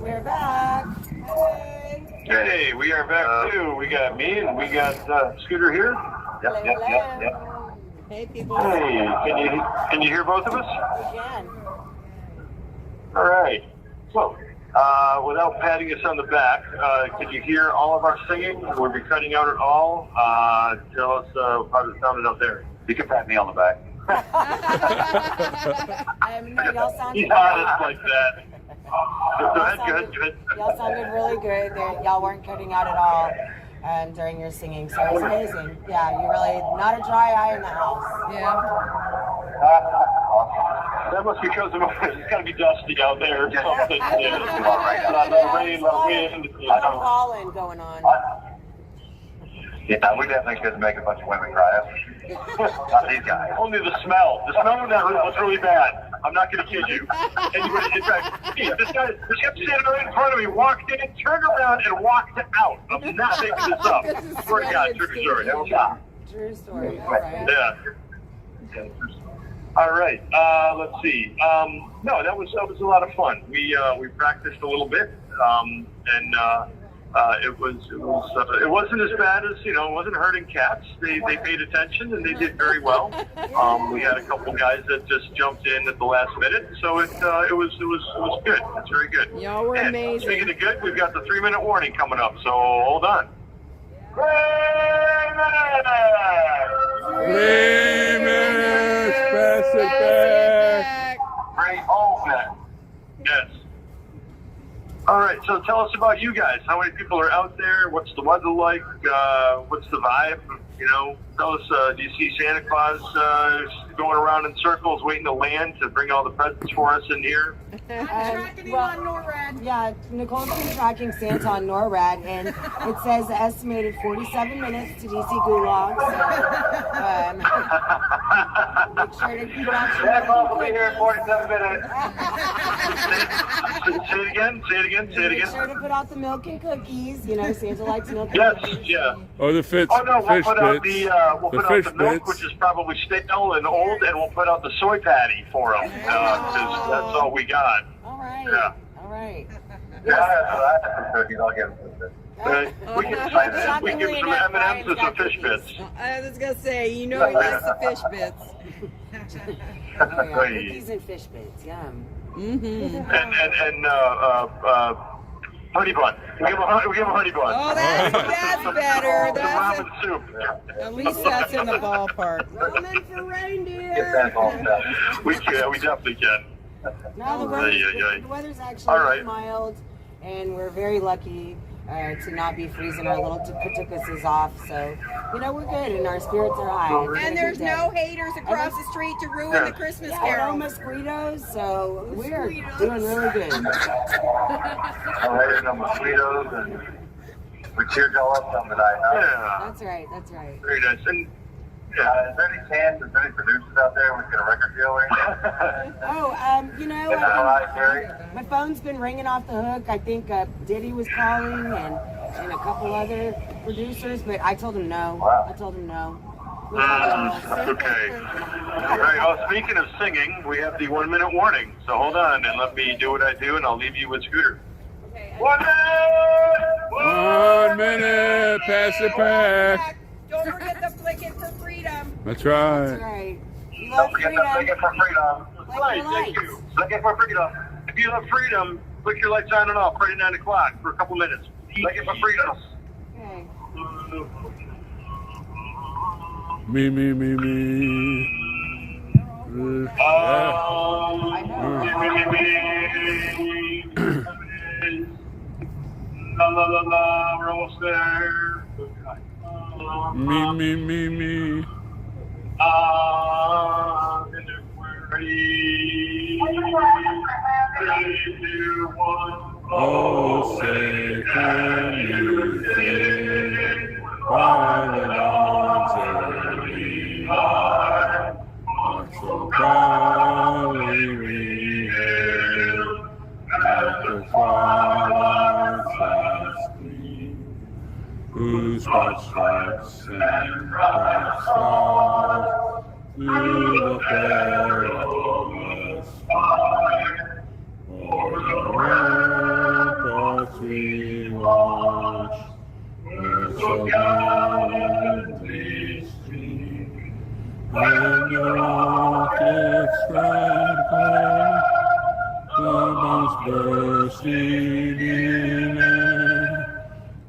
We're back. Hey. Hey, we are back too. We got me and we got Scooter here. Yep. Hey, people. Hey, can you hear both of us? We can. All right. So, without patting us on the back, can you hear all of our singing? We'll be cutting out it all. Tell us how it sounded out there. You can pat me on the back. No, y'all sounded He's great. honest like that. Go ahead. Y'all sounded really good. Y'all weren't cutting out at all during your singing, so it was amazing. Yeah, you really, not a dry eye in the house. Yeah. That must be because it's got to be dusty out there or something. Yeah, Rain, wind. a lot of pollen going on. Yeah, we definitely could make a bunch of women cry. Not these guys. Only the smell. The smell in that room was really bad. I'm not going to kid you. Anyway, in fact, this guy kept standing right in front of me, walked in, turned around, and walked out. I'm not making this up. Swear to God, true story. True story. All right. Yeah. All right. Let's see. No, that was a lot of fun. We practiced a little bit, and it wasn't as bad as, it wasn't hurting cats. They paid attention and they did very well. We had a couple guys that just jumped in at the last minute, so it was good. It's very good. Y'all were amazing. Speaking of good, we've got the 3-minute warning coming up, so hold on. 3 minutes. Pass it back. Great opening. Yes. All right, so tell us about you guys. How many people are out there? What's the weather like? What's the vibe? Tell us, do you see Santa Claus going around in circles waiting to land to bring all the presents for us in here? Tracking him on NORAD. Yeah, Nicole's been tracking Santa on NORAD, and it says estimated 47 minutes to DC Gulag. So, make sure to keep watching. That ball will be here in 47 minutes. Say it again. Make sure to put out the milk and cookies. Santa likes milk and Yes, cookies. yeah. Oh, the fish. Oh no, we'll fish put out bits. the milk, which is probably stale and old, and we'll put out the soy patty for them. Because that's all we got. All right. Yeah. All right. Yeah, I have some cookies. I'll get them. We can give some M&Ms and some fish bits. I was going to say, he likes the fish bits. Oh, yeah. Cookies and fish bits. Yum. Mm-hmm. And honey bun. We give him honey bun. Oh, that's better. The ramen soup. At least that's in the ballpark. Ramen for reindeer. Get that all set. We definitely can. No, the weather's actually All right. mild, and we're very lucky to not be freezing our little tukutukuses off. So, we're good, and our spirits are high. And there's no haters across the street to ruin the Christmas carol. No mosquitoes, so we're doing really good. I'm ready to mosquitoes, and we cheered y'all up some tonight, huh? Yeah. That's right. That's right. Very nice. And Is there any chance there's any producers out there we get a record deal or anything? Oh, Is that all right, Terry? my phone's been ringing off the hook. I think Diddy was calling and a couple other producers, but I told him no. Wow. I told him no. okay. All right. Well, speaking of singing, we have the 1-minute warning. So hold on and let me do what I do, and I'll leave you with Scooter. 1 minute. 1 minute. Pass it back. Don't forget to flick it for freedom. That's right. That's right. You love Don't forget freedom. to flick it for freedom. Right. Thank you. Flick it for freedom. If you have freedom, flick your lights on and off right at 9 o'clock for a couple minutes. Flick it for freedom. Okay. Me. La la la la, we're almost there. Me. And if we're ready, 3, 2, 1. Oh, say can you sing by the dawn's early light? So proudly we hail at the Father's last gleam, whose bright stripes and bright stars through the perilous fight. For the world Destiny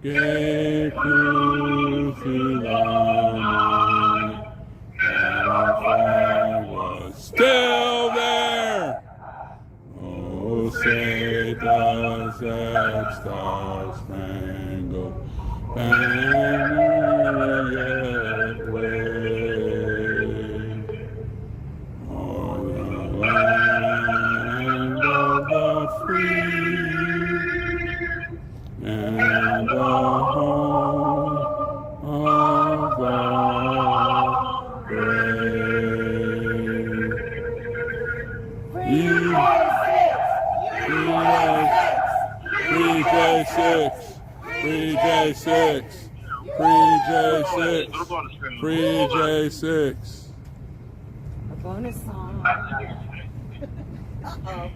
que crucified and our flag was still there. Oh, say does that star-spangled banner yet wave o'er the land of the free and the home of the brave. Free J6, free J6, free J6, free J6. A bonus song. Uh-oh.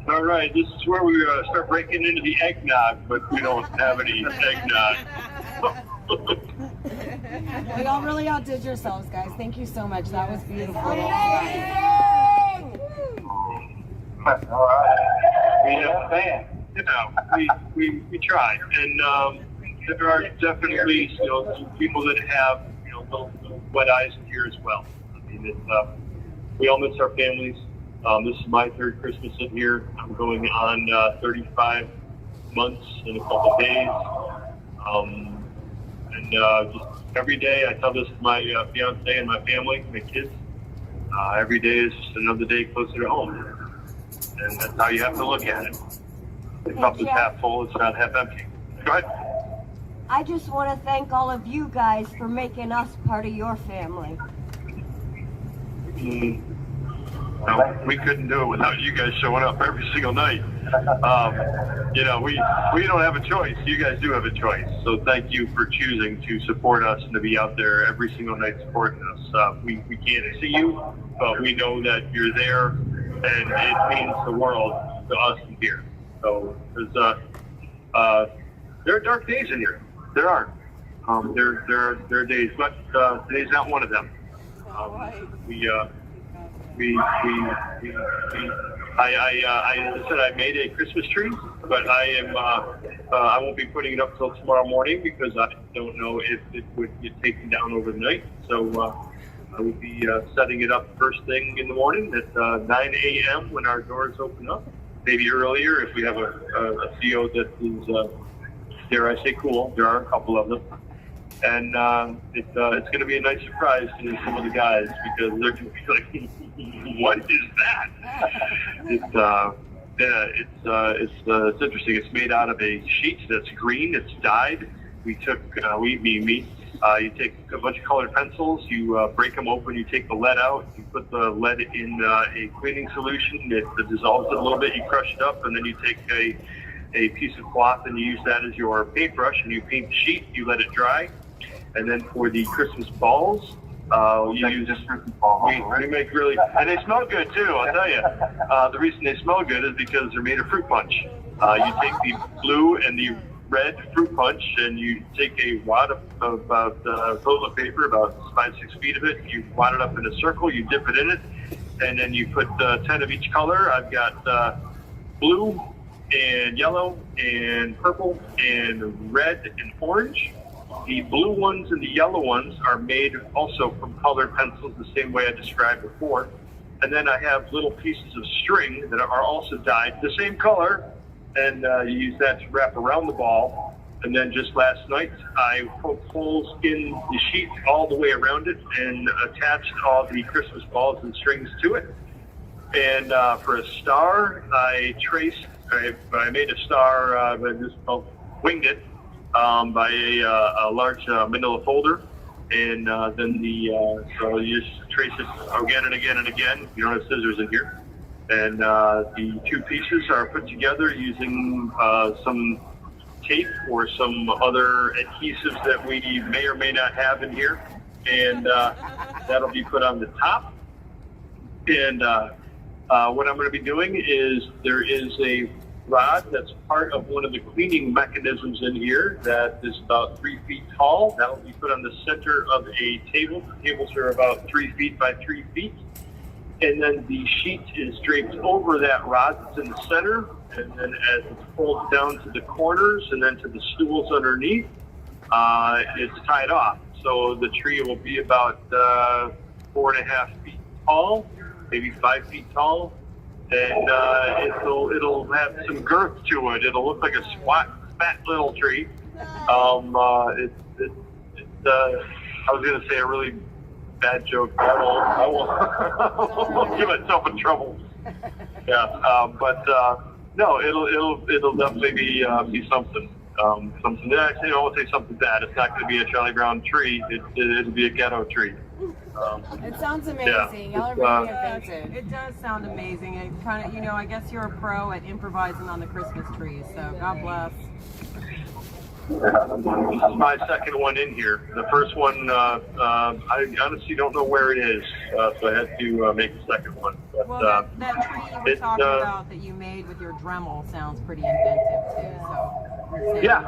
All right, this is where we start breaking into the eggnog, but we don't have any eggnog. We all really outdid yourselves, guys. Thank you so much. That was beautiful. All right. We have a fan. You know, we try, and there are definitely some people that have little wet eyes in here as well. I mean, we all miss our families. This is my third Christmas in here. I'm going on 35 months in a couple of days. And just every day, I tell this to my fiance and my family, my kids. Every day is just another day closer to home. And that's how you have to look at it. The cup is half full, it's not half empty. Go ahead. I just want to thank all of you guys for making us part of your family. No, we couldn't do it without you guys showing up every single night. We don't have a choice. You guys do have a choice. So thank you for choosing to support us and to be out there every single night supporting us. We can't see you, but we know that you're there, and it means the world to us here. So there are dark days in here. There are. There are days, but today's not one of them. I said I made a Christmas tree, but I won't be putting it up till tomorrow morning because I don't know if it would get taken down overnight. So I will be setting it up first thing in the morning at 9 a.m. when our doors open up. Maybe earlier if we have a CO that is, dare I say, cool. There are a couple of them. And it's going to be a nice surprise to some of the guys because they're going to be like, "What is that?" It's interesting. It's made out of a sheet that's green. It's dyed. We took you take a bunch of colored pencils. You break them open. You take the lead out. You put the lead in a cleaning solution. It dissolves it a little bit. You crush it up, and then you take a piece of cloth and you use that as your paintbrush and you paint the sheet. You let it dry. And then for the Christmas balls, you use this Christmas ball. We make really, and they smell good too. I'll tell you. The reason they smell good is because they're made of fruit punch. You take the blue and the red fruit punch, and you take a wad of toilet paper, about 5-6 feet of it. You wad it up in a circle. You dip it in it, and then you put 10 of each color. I've got blue and yellow and purple and red and orange. The blue ones and the yellow ones are made also from colored pencils, the same way I described before. And then I have little pieces of string that are also dyed the same color, and you use that to wrap around the ball. And then just last night, I poked holes in the sheet all the way around it and attached all the Christmas balls and strings to it. And for a star, I made a star, I just winged it by a large manila folder. And then so you just trace it again and again and again. You don't have scissors in here. And the two pieces are put together using some tape or some other adhesives that we may or may not have in here. And that'll be put on the top. And what I'm going to be doing is there is a rod that's part of one of the cleaning mechanisms in here that is about 3 feet tall. That'll be put on the center of a table. The tables are about 3 feet by 3 feet. And then the sheet is draped over that rod that's in the center. And then as it folds down to the corners and then to the stools underneath, it's tied off. So the tree will be about 4.5 feet tall, maybe 5 feet tall. And it'll have some girth to it. It'll look like a fat little tree. I was going to say a really bad joke. I won't give myself in trouble. Yeah, no, it'll definitely be something. Something. Actually, I won't say something bad. It's not going to be a Charlie Brown tree. It'll be a ghetto tree. It sounds amazing. Yeah, Y'all are really inventive. It does sound amazing. And kind of, I guess you're a pro at improvising on the Christmas trees. So God bless. This is my second one in here. The first one, I honestly don't know where it is, so I had to make a second one. But, well, that tree you were talking about that you made with your Dremel sounds pretty inventive too. So yeah.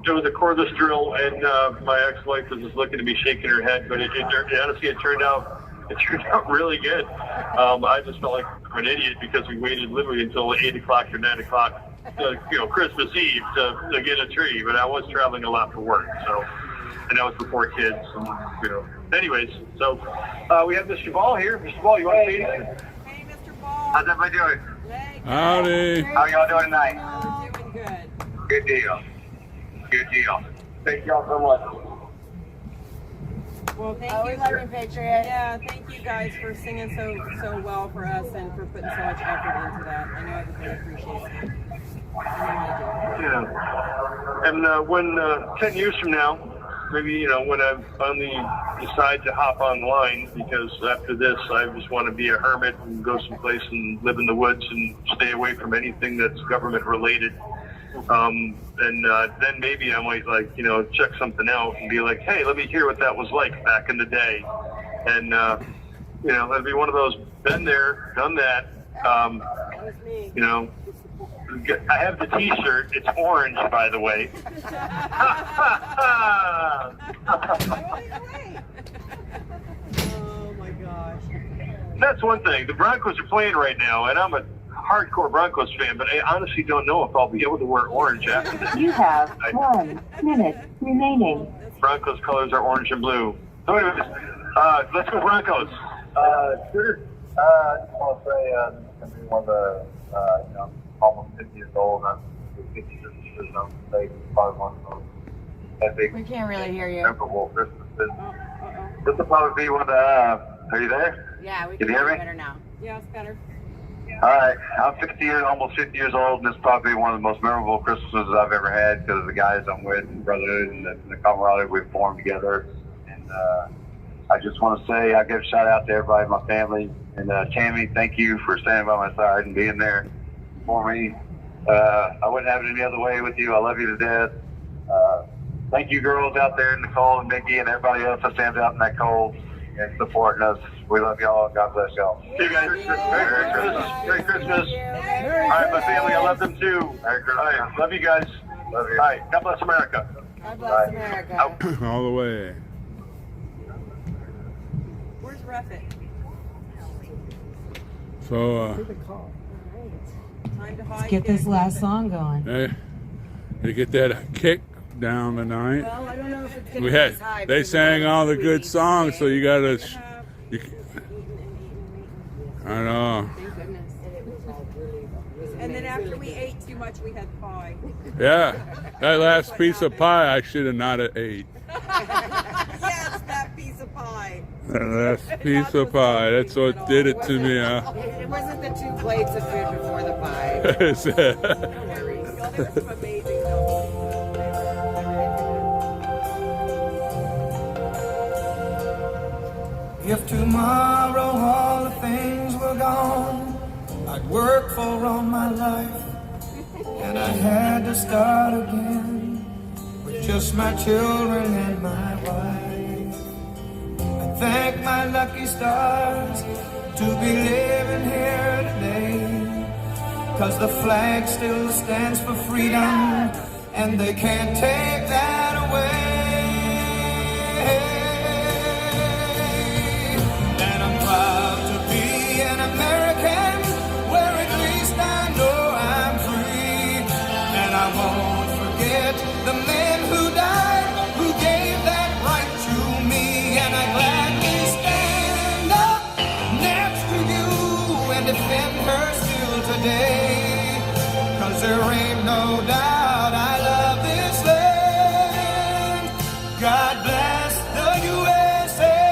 It was a cordless drill, and my ex-wife was just looking at me, shaking her head. But honestly, it turned out really good. I just felt like an idiot because we waited literally until 8 o'clock or 9 o'clock. Christmas Eve to get a tree, but I was traveling a lot for work, so, and that was before kids, and, anyways, so we have Mr. Ball here. Mr. Ball, you want to say anything? Hey, Mr. Ball. How's everybody doing? Howdy. How y'all doing tonight? Doing good. Good deal. Good deal. Thank y'all so much. well, thank Always you. love your Patriot. Yeah, thank you guys for singing so well for us and for putting so much effort into that. I know everybody appreciates it. Yeah. And when 10 years from now, maybe, when I finally decide to hop online, because after this, I just want to be a hermit and go someplace and live in the woods and stay away from anything that's government related. And then maybe I might check something out and be like, hey, let me hear what that was like back in the day. And, that'd be one of those, been there, done that. I have the T-shirt. It's orange, by the way. Oh my gosh. That's one thing. The Broncos are playing right now, and I'm a hardcore Broncos fan, but I honestly don't know if I'll be able to wear orange after this. You have 1 minute remaining. Broncos colors are orange and blue. So anyways, let's go Broncos. Sure. I just want to say, I'm going to be one of the, almost 50 years old. I'm 50 years old. It's probably one of those epic, We can't really hear you. memorable Christmases. This will probably be one of the, are you there? Yeah, we Can can you hear hear you me? better now. Yeah, it's better. All right. I'm 50 years, almost 50 years old, and this is probably one of the most memorable Christmases I've ever had because of the guys I'm with, and brotherhood, and the camaraderie we've formed together. And I just want to say, I give a shout out to everybody, my family, and Tammy, thank you for standing by my side and being there for me. I wouldn't have it any other way with you. I love you to death. Thank you, girls out there, Nicole and Mickey, and everybody else that stands out in that cold and supporting us. We love y'all. God bless y'all. See you guys. Merry Christmas. Merry Christmas. All right, my family, I love them too. All right, love you guys. Love you. All right, God bless America. God bless America. All the way. Where's Ruffet? So, Time to hide. Get this last song going. hey, you get that kick down the night. Well, I don't know if it's gonna We be had as high. they because sang of all the we good need songs, to so you gotta. have You, eaten and I know. thank goodness. And then after we ate too much, we had pie. Yeah, that last piece of pie I should have not have ate. Yes, that piece of pie. That last piece of pie. That's what did it to me. Huh? It wasn't the 2 plates of food before the pie. No worries. Y'all, there was some amazing If tomorrow all the things were gone I'd work for all my life, and I had to start again with just my children and my wife. I thank my lucky stars to be living here today, 'cause the flag still stands for freedom, and they can't take that away. And I'm proud to be an American, where at least I know I'm free. And I won't forget the men who died, who gave that right to me. And I gladly stand up next to you and defend her still today. 'Cause there ain't no doubt I love this land. God bless the USA.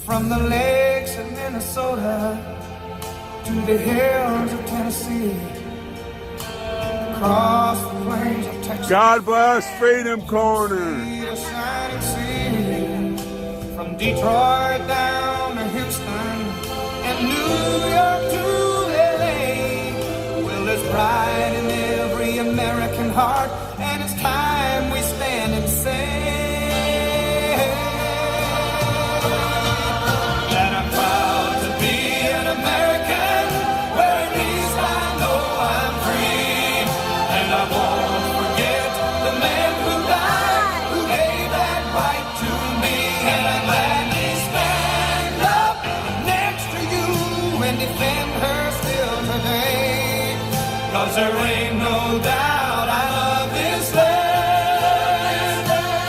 From the lakes of Minnesota to the hills of Tennessee, across the plains of Texas, God bless Freedom Corner. a shining sea. From Detroit down to Houston and New York to LA, well, there's pride in every American heart, and it's time we stand and say that I'm proud to be an American, where at least I know I'm free. And I won't forget the men who died, who gave that right to me. And I gladly stand up next to you and defend her still today. 'Cause there ain't no doubt I love this land.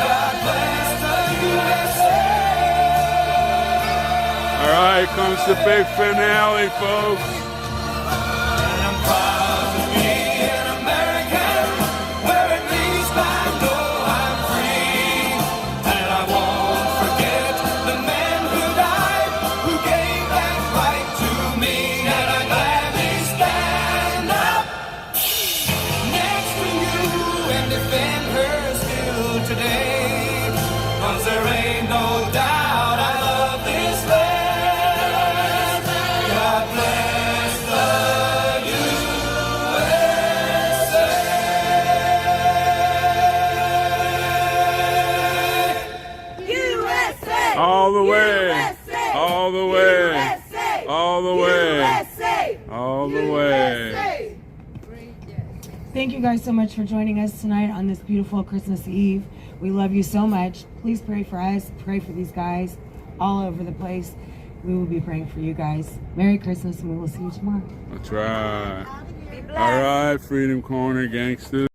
God bless the USA. All right, comes the big finale, folks. And I'm proud to be an American, where at least I know I'm free. And I won't forget the men who died, who gave that right to me. And I gladly stand up next to you and defend her still today. 'Cause there ain't no doubt I love this land. God bless the USA! All the way. USA! All the way. USA! All the way. USA! All the way. USA! Thank you guys so much for joining us tonight on this beautiful Christmas Eve. We love you so much. Please pray for us. Pray for these guys all over the place. We will be praying for you guys. Merry Christmas, and we will see you tomorrow. That's right. All right, Freedom Corner gangsters.